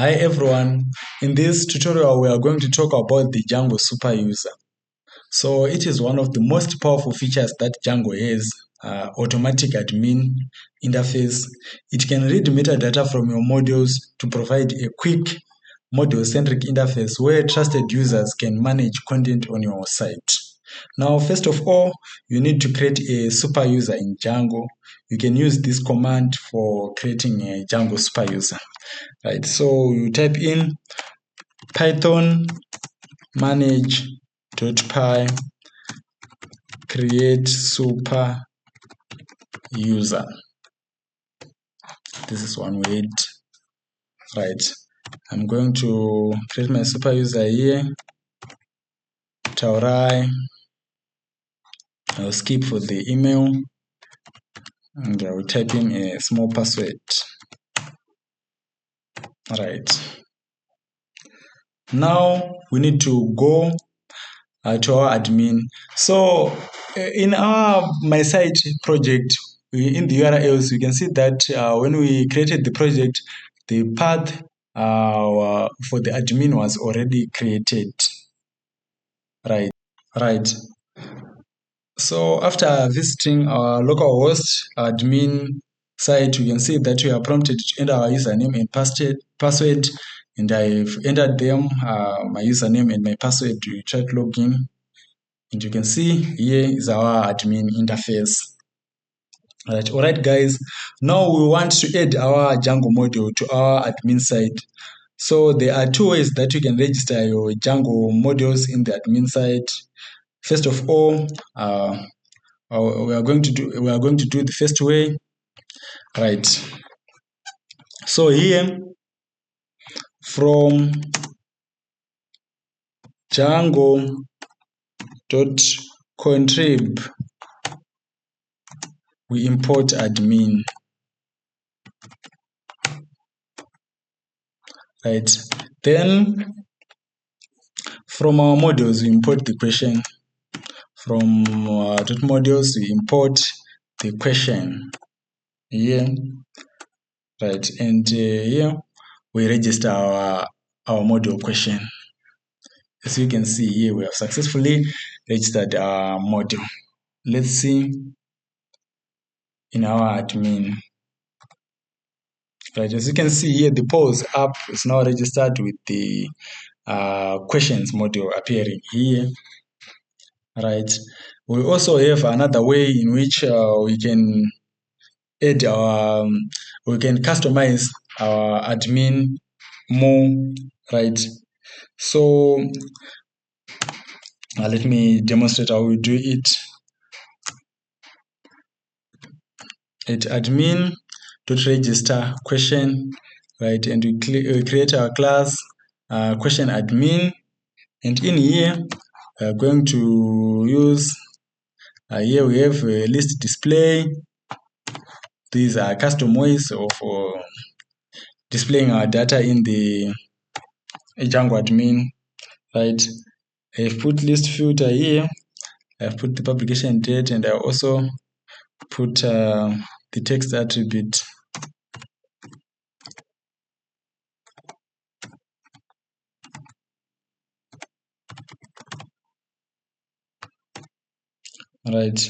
Hi everyone, in this tutorial we are going to talk about the Django superuser. So it is one of the most powerful features that Django has, automatic admin interface. It can read metadata from your modules to provide a quick module-centric interface where trusted users can manage content on your site. Now, first of all, you need to create a superuser in Django. You can use this command for creating a Django superuser. Right, so you type in python manage.py create super user. This is one word. Right, I'm going to create my super user here. Taurai. I'll skip for the email and I will type in a small password. Right. Now we need to go to our admin. So in our my site project, in the URLs, you can see that when we created the project, the path for the admin was already created. Right. So after visiting our localhost admin site, you can see that we are prompted to enter our username and password, and I've entered them, my username and my password to try to log in. And you can see here is our admin interface. All right, guys. Now we want to add our Django module to our admin site. So there are two ways that you can register your Django modules in the admin site. First of all, we are going to do the first way. Right. So here from Django.contrib we import admin. Right. Then from our modules we import the question. From .modules we import the question here. Right. And here we register our module question. As you can see here, we have successfully registered our module. Let's see in our admin. Right, as you can see here, the polls app is now registered with the questions module appearing here. Right. We also have another way in which we can add we can customize our admin more. Right. So let me demonstrate how we do it. At admin.register question, right, and we create our class question admin, and in here we are going to use here we have a list display. These are custom ways of displaying our data in the Django admin. Right, I've put list filter here. I've put the publication date, and I also put the text attribute. Right,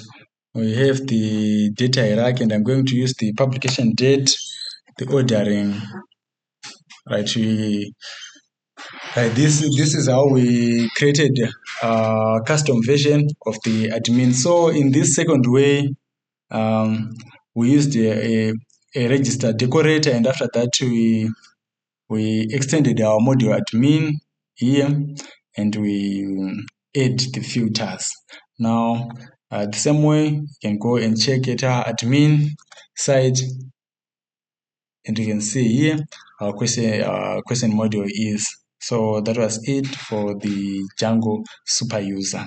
we have the data hierarchy, and I'm going to use the publication date, the ordering. Right, this is how we created a custom version of the admin. So in this second way, we used a register decorator, and after that we extended our module admin here, and we add the filters. Now the same way, you can go and check at our admin site, and you can see here our question module is. So that was it for the Django superuser.